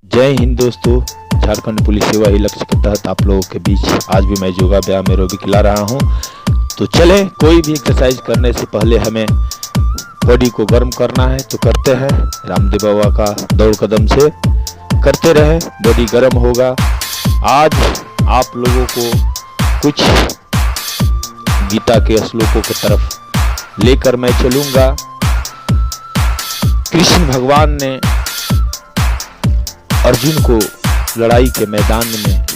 जय हिंद दोस्तों। झारखंड पुलिस सेवा ही लक्ष्य के तहत आप लोगों के बीच आज भी मैं योगा व्यायाम एरोबिक ला रहा हूं। तो चले, कोई भी एक्सरसाइज करने से पहले हमें बॉडी को गर्म करना है तो करते हैं। रामदेव बाबा का दौड़ कदम से करते रहें, बॉडी गर्म होगा। आज आप लोगों को कुछ गीता के श्लोकों की तरफ लेकर मैं चलूंगा। कृष्ण भगवान ने अर्जुन को लड़ाई के मैदान में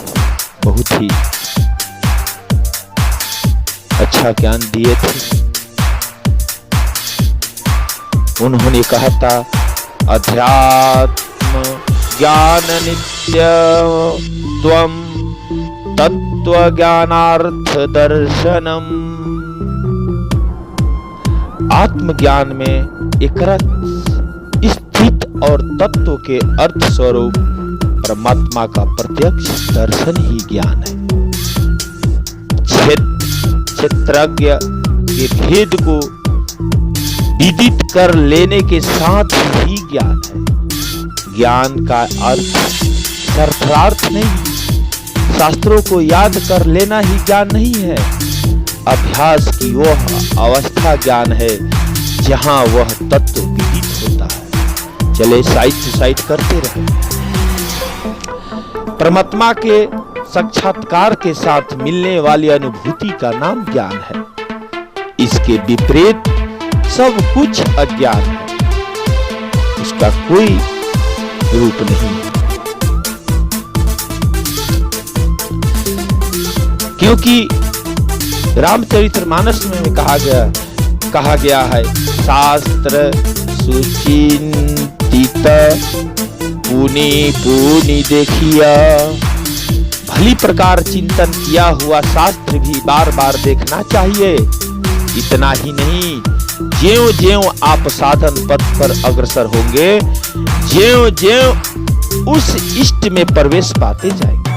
बहुत ही अच्छा ज्ञान दिए थे। उन्होंने कहा था, अध्यात्म ज्ञान नित्य त्वम तत्व ज्ञानार्थ दर्शनम। आत्मज्ञान में एकरस स्थित और तत्व के अर्थ स्वरूप परमात्मा का प्रत्यक्ष दर्शन ही ज्ञान है। क्षेत्रज्ञ के भेद को विदित कर लेने के साथ ही ज्ञान है। ज्ञान का अर्थ शर्तार्थ नहीं, शास्त्रों को याद कर लेना ही ज्ञान नहीं है। अभ्यास की वह अवस्था ज्ञान है जहां वह तत्व विदित होता है। चले साइड टू साइड करते रहे। परमात्मा के साक्षात्कार के साथ मिलने वाली अनुभूति का नाम ज्ञान है। इसके विपरीत सब कुछ अज्ञान है, उसका कोई रूप नहीं है। क्योंकि रामचरितमानस में कहा गया है, शास्त्र सुचिंतित पुनि पुनि देखिया। भली प्रकार चिंतन किया हुआ शास्त्र भी बार बार देखना चाहिए। इतना ही नहीं, ज्यों ज्यों आप साधन पथ पर अग्रसर होंगे, ज्यों ज्यों उस इष्ट में प्रवेश पाते जाएंगे,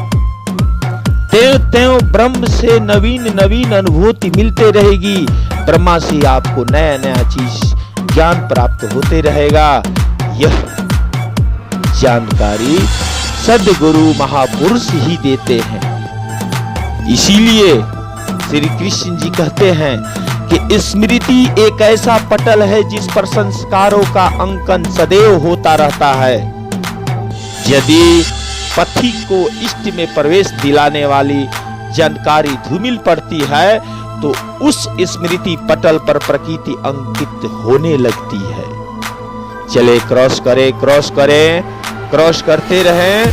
त्यों त्यों ब्रह्म से नवीन नवीन अनुभूति मिलते रहेगी। ब्रह्मा से आपको नया नया चीज ज्ञान प्राप्त होते रहेगा। यह जानकारी सद्गुरु महापुरुष ही देते हैं। इसीलिए श्री कृष्ण जी कहते हैं कि स्मृति एक ऐसा पटल है जिस पर संस्कारों का अंकन सदैव होता रहता है। यदि पथिक को इष्ट में प्रवेश दिलाने वाली जानकारी धूमिल पड़ती है तो उस स्मृति पटल पर प्रकृति अंकित होने लगती है। चले क्रॉस करें, क्रॉस करते रहें,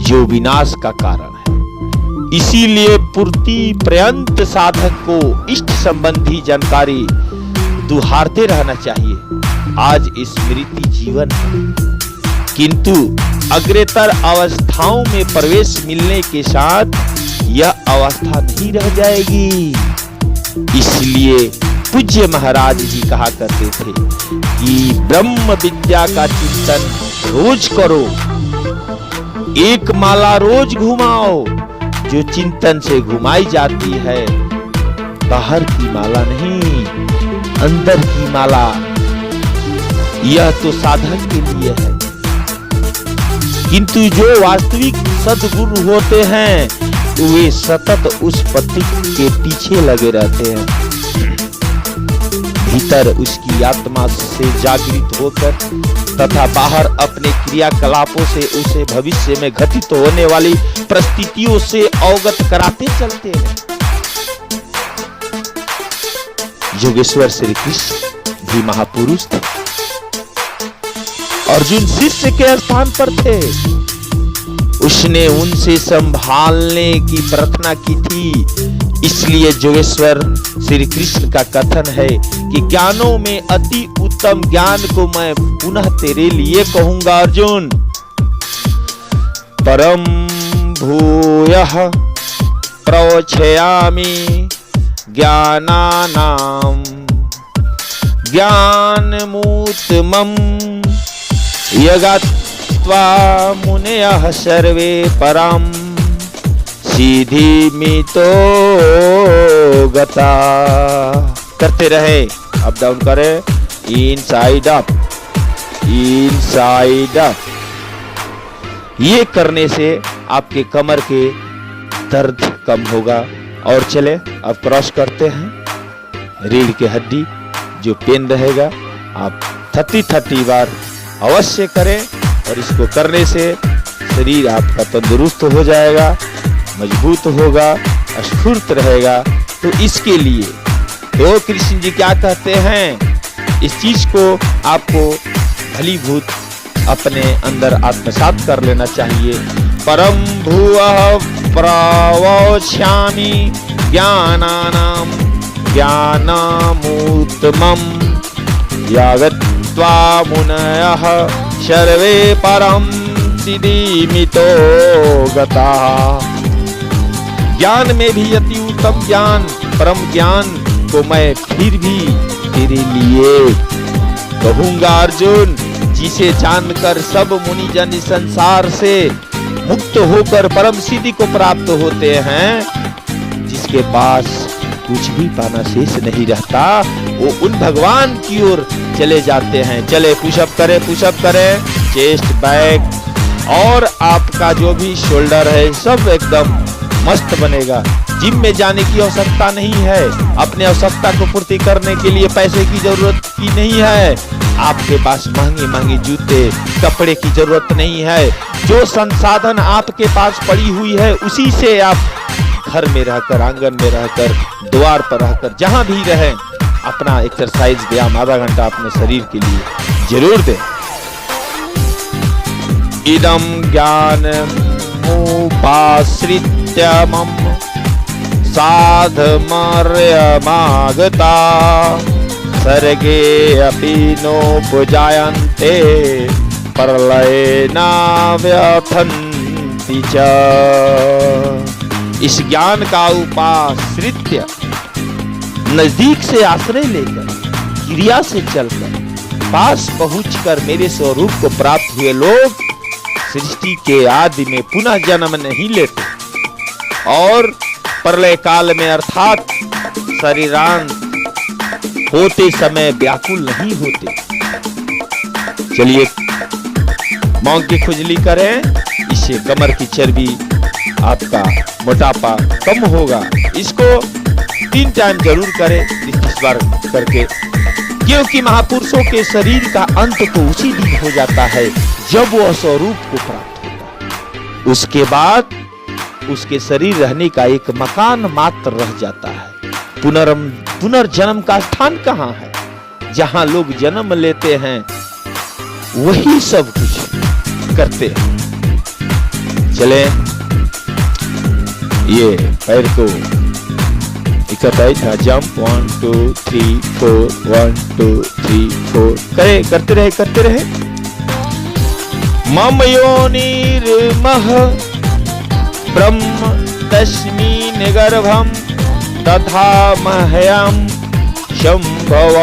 जो विनाश का कारण है। इसीलिए पूर्ति पर्यंत साधक को इष्ट संबंधी जानकारी दुहारते रहना चाहिए। आज स्मृति जीवन है, किंतु अग्रतर अवस्थाओं में प्रवेश मिलने के साथ यह अवस्था नहीं रह जाएगी। इसलिए पूज्य महाराज जी कहा करते थे कि ब्रह्म विद्या का चिंतन रोज करो, एक माला रोज घुमाओ। जो चिंतन से घुमाई जाती है बाहर की माला नहीं, अंदर की माला, यह तो साधक के लिए है। किंतु जो वास्तविक सद्गुरु होते हैं तो वे सतत उस पथिक के पीछे लगे रहते हैं। भीतर उसकी आत्मा से जागृत होकर तथा बाहर अपने क्रियाकलापों से उसे भविष्य में घटित होने वाली परिस्थितियों से अवगत कराते चलते हैं। योगेश्वर श्री कृष्ण भी महापुरुष थे। अर्जुन शिष्य के स्थान पर थे। उसने उनसे संभालने की प्रार्थना की थी। इसलिए योगेश्वर श्री कृष्ण का कथन है कि ज्ञानों में अति उत्तम ज्ञान को मैं पुनः तेरे लिए कहूंगा अर्जुन। परम भूयः प्रवक्ष्यामि ज्ञानानां ज्ञानमुत्तमम् यज्ञत्वा मुनयः सर्वे परम सिद्धिमितो गता। करते रहे, अप डाउन करें, इनसाइड अप, इनसाइड। ये करने से आपके कमर के दर्द कम होगा। और चले अब क्रॉस करते हैं रीढ़ की हड्डी। जो पेन रहेगा आप 30 बार अवश्य करें, और इसको करने से शरीर आपका तंदुरुस्त हो जाएगा, मजबूत होगा, स्फूर्त रहेगा। तो इसके लिए तो कृष्ण जी क्या कहते हैं, इस चीज को आपको भलीभूत अपने अंदर आत्मसात कर लेना चाहिए। परम भूवः प्रवक्ष्यामि ज्ञानानां ज्ञानमुत्तमम् यागत्वा मुनयः सर्वे परम सिद्धिमितो गताः। ज्ञान में भी अति उत्तम ज्ञान, परम ज्ञान को मैं फिर भी तेरे लिए कहूंगा अर्जुन, जिसे जानकर सब मुनिजन इस संसार से मुक्त होकर परम सिद्धि को प्राप्त होते हैं। जिसके पास कुछ भी पाना शेष नहीं रहता, वो उन भगवान की ओर चले जाते हैं। चले पुशअप करें, चेस्ट बैक, और आपका जो भी शोल्डर है सब एकदम मस्त बनेगा। जिम में जाने की आवश्यकता नहीं है, अपने आवश्यकता को पूर्ति करने के लिए पैसे की जरूरत की नहीं है, आपके पास महंगे जूते कपड़े की जरूरत नहीं है। जो संसाधन आपके पास पड़ी हुई है उसी से आप घर में रहकर, आंगन में रहकर, द्वार पर रहकर, जहां भी रहें, अपना एक्सरसाइज व्यायाम आधा घंटा अपने शरीर के लिए जरूर दें। इदम ज्ञान मुपाश्रित्य मम साधमर्यमागता सर्गे अपि नोपजायन्ते प्रलये न व्यथन्ति च। इस ज्ञान का उपाश्रित्य, नजदीक से आश्रय लेकर, क्रिया से चलकर, पास पहुंचकर मेरे स्वरूप को प्राप्त हुए लोग सृष्टि के आदि में पुनः जन्म नहीं लेते, और प्रलय काल में अर्थात शरीरांत होते समय व्याकुल नहीं होते। चलिए मौन की खुजली करें, इससे कमर की चर्बी, आपका मोटापा कम होगा। इसको 3 टाइम जरूर करें, 30 बार करके, क्योंकि महापुरुषों के शरीर का अंत तो उसी दिन हो जाता है जब वह स्वरूप को प्राप्त होता है। उसके बाद उसके शरीर रहने का एक मकान मात्र रह जाता है। पुनर्जन्म का स्थान कहाँ है? जहां लोग जन्म लेते हैं वही सब कुछ करते हैं। चले ये पैर को इकट्ठा था, जंप 1 2 3 4 1 2 3 4 करते रहे। मम योनिर्मह ब्रह्म तस्मिन् गर्भं तथा मह्यं संभव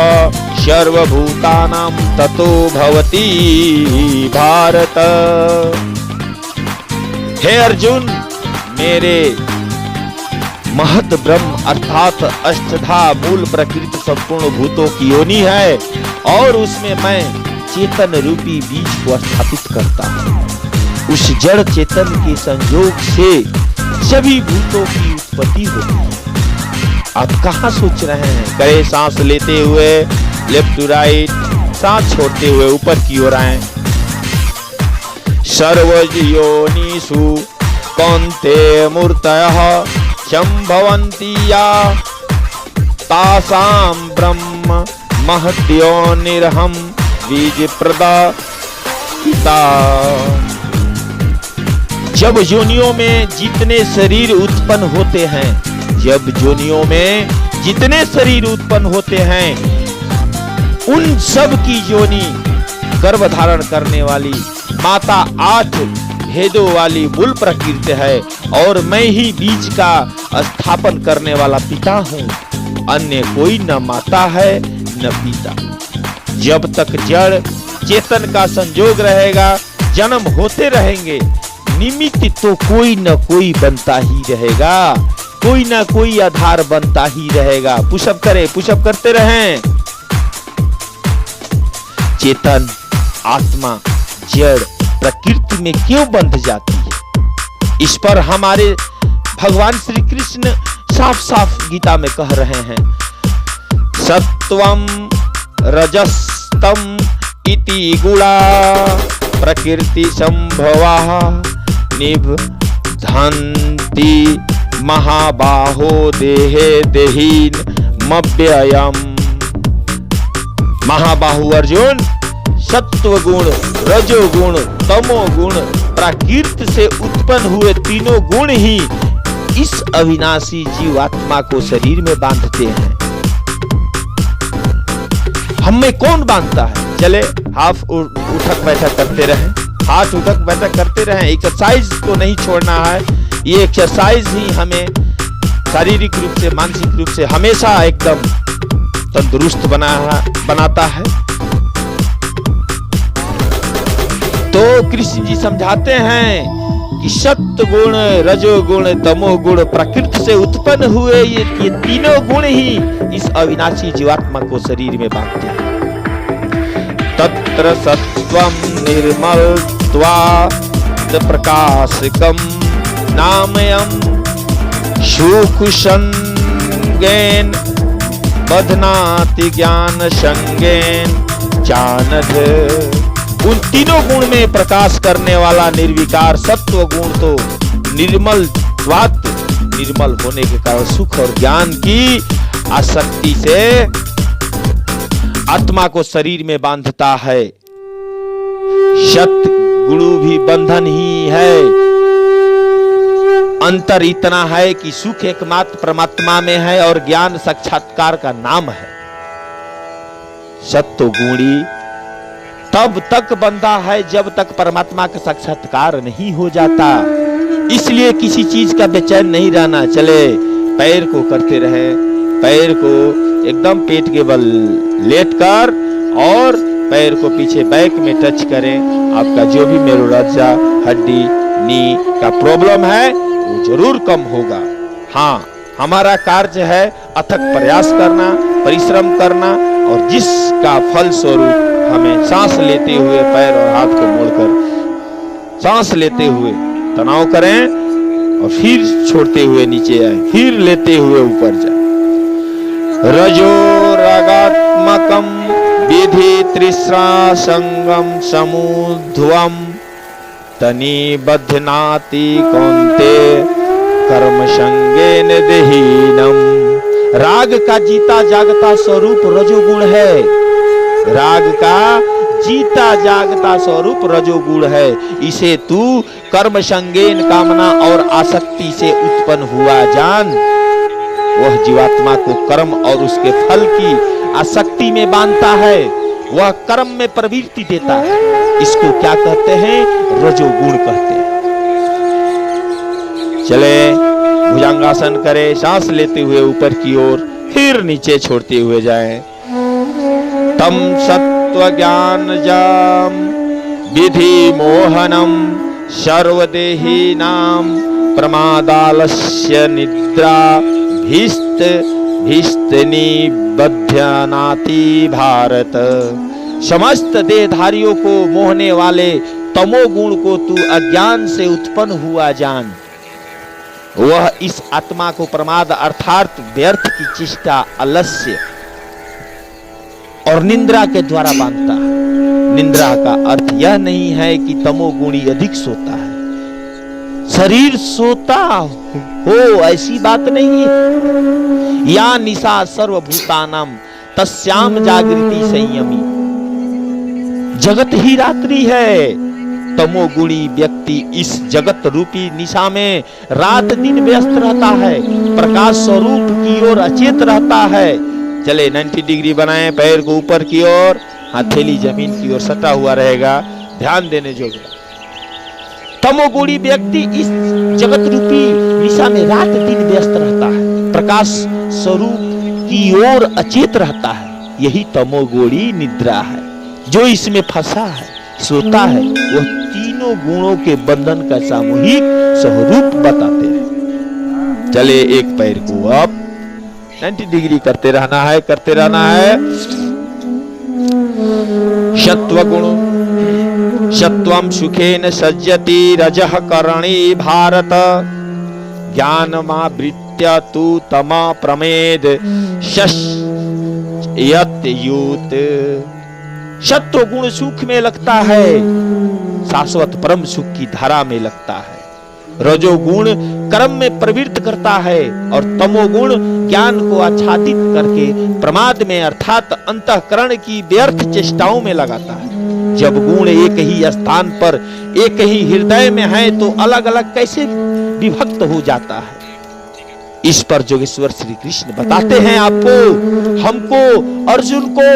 सर्वभूतानां ततो भवति भारत। हे अर्जुन, मेरे महत ब्रह्म अर्थात अष्टधा मूल प्रकृति संपूर्ण भूतों की योनि है, और उसमें मैं चेतन रूपी बीज को स्थापित करता हूँ। उस जड़ चेतन के संयोग से सभी भूतों की उत्पत्ति होती है। आप कहाँ सोच रहे हैं? करे सांस लेते हुए लेफ्ट टू राइट, सांस छोड़ते हुए ऊपर की ओर आए। सर्वयोनिषु कौन्तेय मूर्तयः संभवन्ति या तासां ब्रह्म महद्योनिरहं बीजप्रदा पिता। जब योनियों में जितने शरीर उत्पन्न होते हैं, उन सब की योनि गर्भ धारण करने वाली माता 8 भेदों वाली मूल प्रकृति है, और मैं ही बीज का स्थापन करने वाला पिता हूँ। अन्य कोई न माता है न पिता। जब तक जड़ चेतन का संयोग रहेगा, जन्म होते रहेंगे, निमित्त तो कोई न कोई बनता ही रहेगा, कोई ना कोई आधार बनता ही रहेगा। पुशअप करते रहें। चेतन आत्मा जड़ प्रकृति में क्यों बंध जाती है? इस पर हमारे भगवान श्री कृष्ण साफ साफ गीता में कह रहे हैं, सत्वम रजस्तम इति गुणा प्रकृति संभवा निबधन्ति महाबाहो देहे देहीन मव्ययम्। महाबाहु अर्जुन, सत्व गुण, रजो गुण, तमो गुण, प्रकृति से उत्पन्न हुए तीनों गुण ही इस अविनाशी जीवात्मा को शरीर में बांधते हैं। हमें कौन बांधता है? चले हाथ उठक बैठक करते रहें, हाथ उठक बैठक करते रहें। एक्सरसाइज को नहीं छोड़ना है। ये एक्सरसाइज ही हमें शारीरिक रूप से, मानसिक रूप से हमेशा एकदम तंदुरुस्त बनाता है। तो कृष्ण जी समझाते हैं कि सत्व गुण, रजोगुण, तमोगुण प्रकृति से उत्पन्न हुए ये तीनों गुण ही इस अविनाशी जीवात्मा को शरीर में बांधते हैं। तत्र सत्वं निर्मलत्वात् प्रकाशकं नामयं सुखसंगेन बध्नाति ज्ञान संगेन जानत। उन तीनों गुण में प्रकाश करने वाला निर्विकार सत्व गुण तो निर्मल त्वात्, निर्मल होने के कारण सुख और ज्ञान की आसक्ति से आत्मा को शरीर में बांधता है। सत्य गुण भी बंधन ही है। अंतर इतना है कि सुख एकमात्र परमात्मा में है और ज्ञान साक्षात्कार का नाम है। सत्व गुणी तब तक बंधा है जब तक परमात्मा का साक्षात्कार नहीं हो जाता। इसलिए किसी चीज का बेचैन नहीं रहना। चले पैर को करते रहे, पैर को एकदम पेट के बल लेटकर और पैर को पीछे बैक में टच करें। आपका जो भी मेरुरज्जा, हड्डी, नी का प्रॉब्लम है वो जरूर कम होगा। हाँ, हमारा कार्य है अथक प्रयास करना, परिश्रम करना और जिसका फल स्वरूप हमें सांस लेते हुए पैर और हाथ को मोड़कर सांस लेते हुए तनाव करें और फिर छोड़ते हुए नीचे आए, फिर लेते हुए ऊपर जाए। रजो रागात्मकम विधि तृष्णा संगम समुध्वम तनि बध्नाति कौन्ते कर्म संगेन देहीनम। राग का जीता जागता स्वरूप रजोगुण है। राग का जीता जागता स्वरूप रजोगुण है। इसे तू कर्म संगेन, कामना और आसक्ति से उत्पन्न हुआ जान। वह जीवात्मा को कर्म और उसके फल की आसक्ति में बांधता है, वह कर्म में प्रवृत्ति देता है। इसको क्या कहते हैं? रजोगुण कहते हैं। चले भुजंगासन करें, सांस लेते हुए ऊपर की ओर, फिर नीचे छोड़ते हुए जाएं। तम सत्व ज्ञान जाम विधि मोहनम सर्वदेही नाम प्रमादालस्य निद्रा भीस्त भीस्तनी बध्यनाति भारत। समस्त देहधारियों को मोहने वाले तमोगुण को तू अज्ञान से उत्पन्न हुआ जान। वह इस आत्मा को प्रमाद अर्थात व्यर्थ की चेष्टा, आलस्य और निंद्रा के द्वारा बांधता है। निंद्रा का अर्थ यह नहीं है कि तमोगुणी अधिक सोता है, शरीर सोता हो ऐसी बात नहीं है। या निशा सर्वभूतानाम तस्याम जागृति संयमी। जगत ही रात्रि है। तमोगुणी व्यक्ति इस जगत रूपी निशा में रात दिन व्यस्त रहता है, प्रकाश स्वरूप की ओर अचेत रहता है। चले 90 डिग्री बनाएं, पैर को ऊपर की ओर, हथेली जमीन की ओर सटा हुआ रहेगा, ध्यान देने योग्य। तमोगुणी व्यक्ति इस जगत रूपी निशा में रात दिन व्यस्त रहता है, प्रकाश स्वरूप की ओर अचेत रहता है। यही तमोगुणी निद्रा है। जो इसमें फंसा है, सोता है, वह तीनों गुणों के बंधन का सामूहिक स्वरूप बताते हैं। चले एक पैर को अब 90 डिग्री करते रहना है, करते रहना है। सत्व गुण सत्वं सुखेन सज्जति रजः करणी भारत ज्ञानमावृत्य तु तमा प्रमेद शश्यत यूत। सत्व गुण सुख में लगता है, शाश्वत परम सुख की धारा में लगता है। रजोगुण कर्म में प्रवृत्त करता है और तमोगुण ज्ञान को आच्छादित करके प्रमाद में अर्थात अंतःकरण की व्यर्थ चेष्टाओं में लगाता है। जब गुण एक ही स्थान पर एक ही हृदय में है तो अलग अलग कैसे विभक्त हो जाता है। इस पर जोगेश्वर श्री कृष्ण बताते हैं आपको, हमको, अर्जुन को,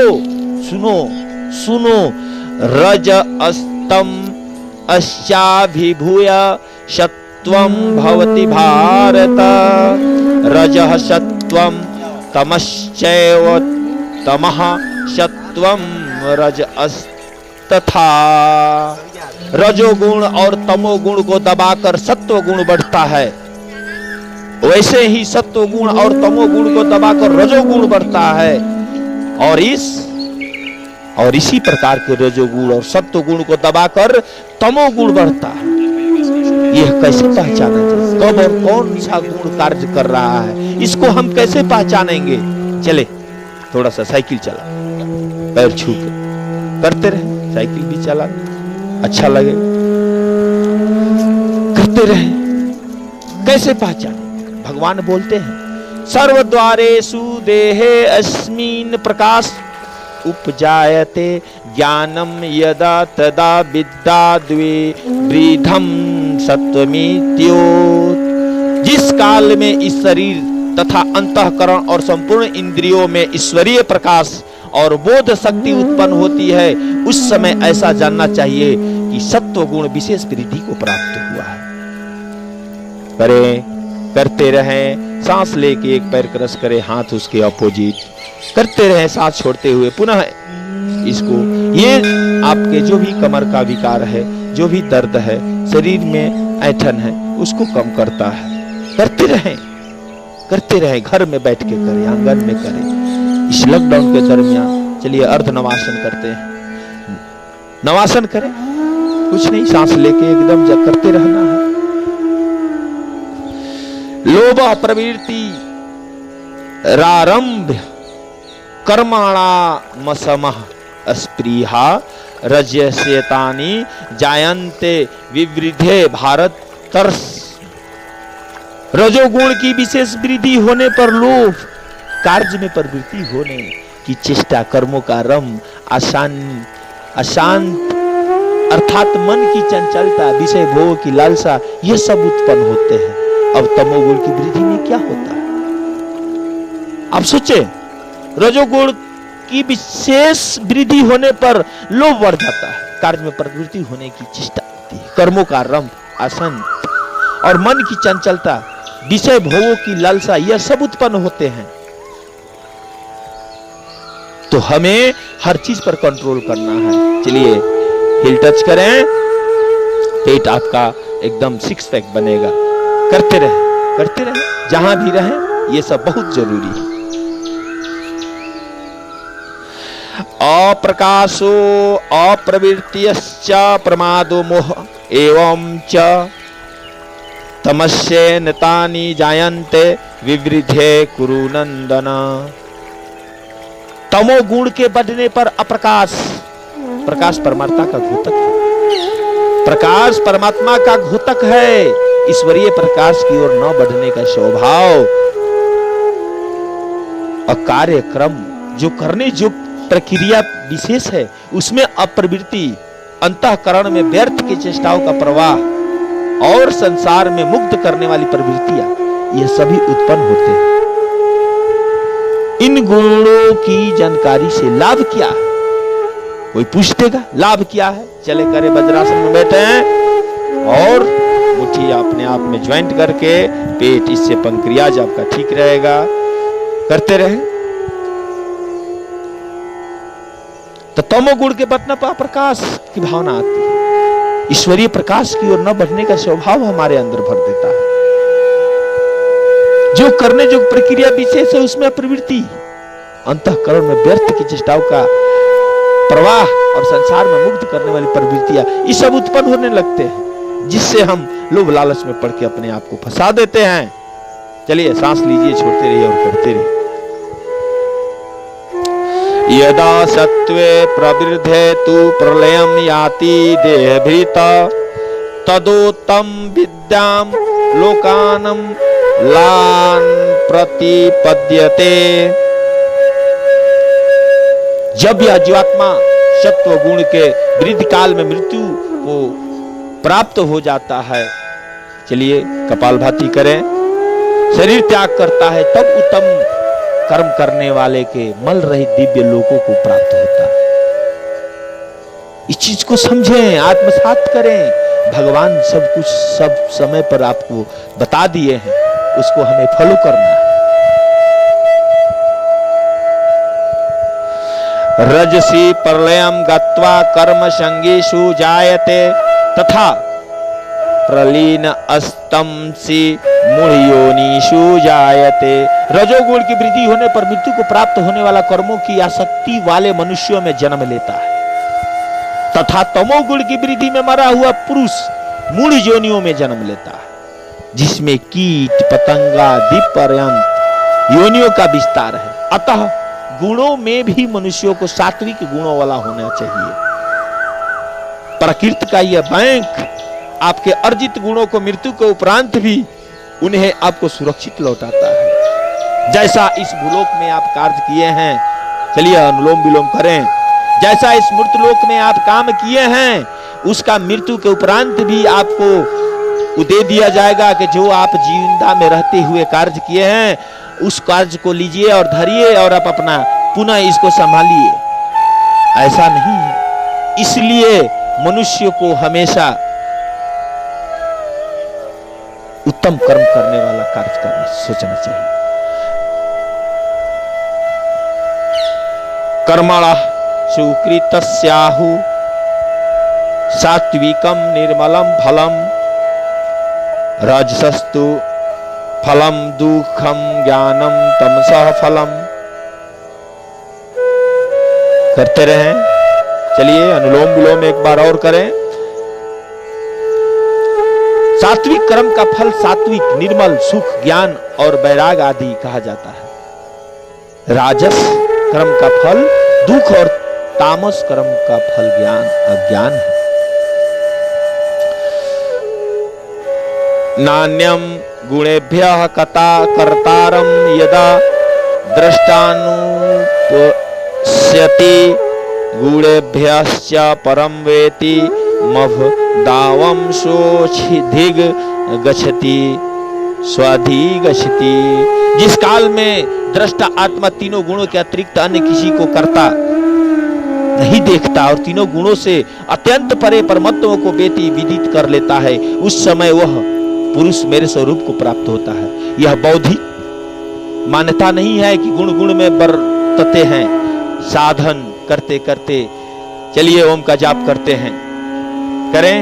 सुनो सुनो, रज अस्तम अस्याभिभूय सत्वं भवति भारत रजः सत्वं तमश्चैव तमः सत्वं रजस्तथा। रजोगुण और तमोगुण को दबाकर सत्व गुण बढ़ता है, वैसे ही सत्व गुण और तमोगुण को दबाकर रजोगुण बढ़ता है। और इसी प्रकार के रजोगुण और सत्व गुण को दबाकर तमोगुण बढ़ता है। यह कैसे पहचाना जाए, कब और कौन सा गुण कार्य कर रहा है, इसको हम कैसे पहचानेंगे? चले थोड़ा सा साइकिल चला, पैर छू करते रहे, साइकिल भी चला, अच्छा लगे, करते रहे। कैसे पहचाने? भगवान बोलते हैं, सर्वद्वारेषु देहे अस्मिन् प्रकाश उपजायते ज्ञानम यदा तदा विद्याद्विधम सत्वमित्यो। जिस काल में इस शरीर तथा अंतःकरण और संपूर्ण इंद्रियों में ईश्वरीय प्रकाश और बोध शक्ति उत्पन्न होती है, उस समय ऐसा जानना चाहिए कि सत्व गुण विशेष वृद्धि को प्राप्त हुआ है। करें, करते रहें, सांस लेके एक पैर क्रस करें, हाथ उसके अपोजिट करते रहें, सांस छोड़ते हुए पुनः इसको। ये आपके जो भी कमर का विकार है, जो भी दर्द है, शरीर में ऐंठन है, उसको कम करता है। करते रहें, करते रहें, घर में बैठ के करें, आंगन में करें। इस लॉकडाउन के दरमियान चलिए अर्ध नवासन करते हैं, नवासन करें, कुछ नहीं, सांस लेके एकदम जब करते रहना है। लोभ प्रवृत्ति रारंभ कर्मणामसमः स्पृहा रजस्येतानि जायन्ते विवृद्धे भारत तरस। रजोगुण की विशेष वृद्धि होने पर लोभ, कार्य में प्रवृत्ति होने की चेष्टा, कर्मों का रम, अशांत अर्थात मन की चंचलता, विषय भोग की लालसा, ये सब उत्पन्न होते हैं। अब तमोगुण की वृद्धि में क्या होता है? आप सोचे, रजोगुण की विशेष वृद्धि होने पर लोभ बढ़ जाता है, कार्य में प्रवृत्ति होने की चेष्टा होती है, कर्मों का रंभ, असंत और मन की चंचलता, विषय भोगों की लालसा, यह सब उत्पन्न होते हैं। तो हमें हर चीज पर कंट्रोल करना है। चलिए हिल टच करें, पेट आपका एकदम सिक्स पैक बनेगा। करते रहे, करते रहे, जहां भी रहे, ये सब बहुत जरूरी है। अप्रकाशो अप्रवृत्तिश्च प्रमादो मोह एवं च तमस्येनतानि जायन्ते विवृद्धे कुरु नंदन। तमोगुण के बढ़ने पर अप्रकाश, प्रकाश परमात्मा का घोतक है, प्रकाश परमात्मा का घोतक है। ईश्वरीय प्रकाश की ओर न बढ़ने का स्वभाव और कार्यक्रम, जो करने जो प्रक्रिया विशेष है, उसमें अप्रवृत्ति, अंतःकरण में व्यर्थ की चेष्टाओं का प्रवाह और संसार में मुक्त करने वाली प्रवृत्तियां, यह सभी उत्पन्न होते हैं। इन गुणों की जानकारी से लाभ क्या है? कोई पूछ देगा लाभ क्या है? चले करे वज्रासन में बैठे हैं और मुट्ठी अपने आप में ज्वाइंट करके पेट, इससे पंक्रियाज आपका ठीक रहेगा। करते रहे। तो तमोगुण के बढ़ने पर प्रकाश की भावना आती है, ईश्वरीय प्रकाश की ओर न बढ़ने का स्वभाव हमारे अंदर भर देता है। जो करने जो प्रक्रिया विशेष है, उसमें प्रवृत्ति, अंतःकरण में व्यर्थ की चेष्टाओं का प्रवाह और संसार में मुक्त करने वाली प्रवृत्तियां, ये सब उत्पन्न होने लगते हैं, जिससे हम लोभ लालच में पड़ के अपने आप को फंसा देते हैं। चलिए सांस लीजिए, छोड़ते रहिए और करते रहिए। यदा सत्वे प्रवृद्धे तु प्रलयं याति देहभृत तदोत्तम विद्याम लोकानम लान प्रतिपद्यते। जब यह जीवात्मा सत्व गुण के वृद्धि काल में मृत्यु को प्राप्त हो जाता है, चलिए कपालभाति करें, शरीर त्याग करता है, तब उत्तम कर्म करने वाले के मल रहित दिव्य लोकों को प्राप्त होता है। इस चीज को समझें, आत्मसात करें। भगवान सब कुछ सब समय पर आपको बता दिए हैं, उसको हमें फॉलो करना है। रजसी प्रलयम गत्वा कर्म संगेषु जायते तथा प्रलीन अस्तमसी मूढ़योनिषु जायते। रजोगुण की वृद्धि होने पर मृत्यु को प्राप्त होने वाला कर्मों की आसक्ति वाले मनुष्यों में जन्म लेता है, तथा तमोगुण की वृद्धि में मरा हुआ पुरुष मूढ़ योनियों में जन्म लेता है, जिसमें कीट पतंगा दीप पर्यंत योनियों का विस्तार है। अतः गुणों में भी मनुष्यों को सात्विक गुणों वाला होना चाहिए। प्रकृति का यह बैंक आपके अर्जित गुणों को मृत्यु के उपरांत भी उन्हें आपको सुरक्षित लौटाता है। जैसा इस भूलोक में आप कार्य किए हैं, चलिए अनुलोम विलोम करें, जैसा इस मृतलोक में आप काम किए हैं, उसका मृत्यु के उपरांत भी आपको दे दिया जाएगा कि जो आप जिंदा में रहते हुए कार्य किए हैं, उस कार्य को लीजिए और धरिए और आप अपना पुनः इसको संभालिए। ऐसा नहीं है। इसलिए मनुष्य को हमेशा उत्तम कर्म करने वाला कार्य करना सोचना चाहिए। कर्मणः सुकृतस्याहु सात्विकम निर्मलम फलम राजसस्तु फलम दुखम ज्ञानम तमसः फलम। करते रहें। चलिए अनुलोम विलोम एक बार और करें। सात्विक कर्म का फल सात्विक, निर्मल, सुख, ज्ञान और वैराग आदि कहा जाता है। राजस कर्म का फल दुख और तामस कर्म का फल ज्ञान अज्ञान है। नान्यम गुणेभ्यः कथा कर्तारम यदा दृष्टानुपश्यति गुणेभ्यश्च परम वेति मभ दावम सोचिधिग गच्छति स्वाधि गच्छति। जिस काल में दृष्टा आत्मा तीनों गुणों के अतिरिक्त अन्य किसी को करता नहीं देखता और तीनों गुणों से अत्यंत परे परमात्मा को बेटी विदित कर लेता है, उस समय वह पुरुष मेरे स्वरूप को प्राप्त होता है। यह बौद्धिक मान्यता नहीं है कि गुण गुण में बरतते हैं। साधन करते करते चलिए ओम का जाप करते हैं, करें।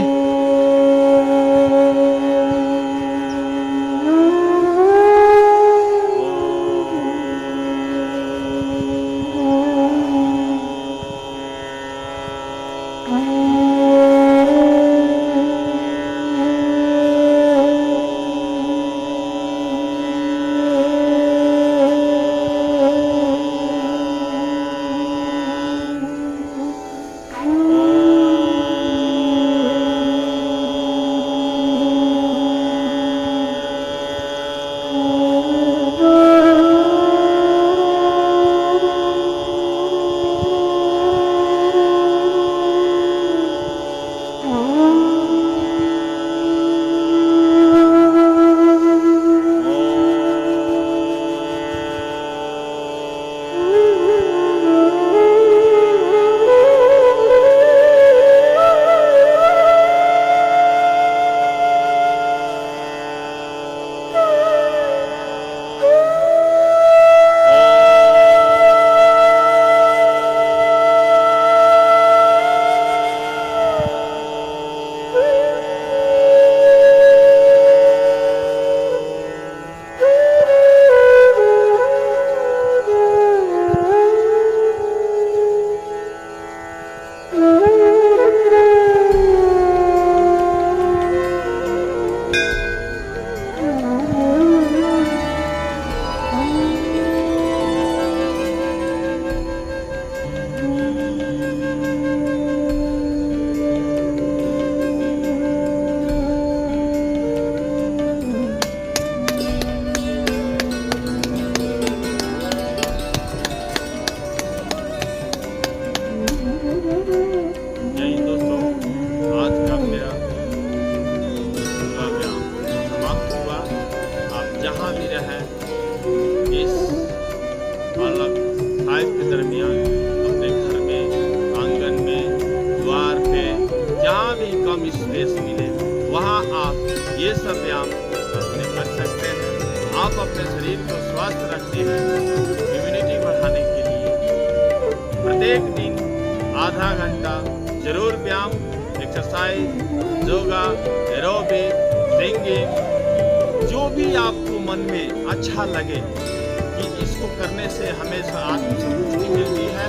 कहीं कम स्पेस मिले वहाँ आप ये सब व्यायाम अपने कर सकते हैं। आप अपने शरीर को स्वस्थ रखते हैं, इम्यूनिटी बढ़ाने के लिए प्रत्येक दिन आधा घंटा जरूर व्यायाम, एक्सरसाइज, योगा, एरोबिक, सिंगिंग, जो भी आपको मन में अच्छा लगे कि इसको करने से हमेशा आत्मसंतुष्टि मिलती है,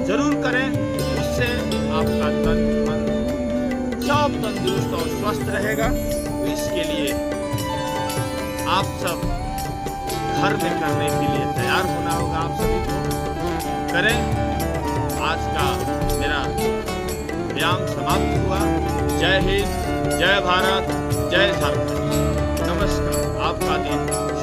जरूर करें। उससे आपका तन मन सब तंदुरुस्त और स्वस्थ रहेगा। तो इसके लिए आप सब घर में करने के लिए तैयार होना होगा। आप सभी को करें। आज का मेरा व्यायाम समाप्त हुआ। जय हिंद, जय भारत, जय झारखंड। नमस्कार। आपका दिन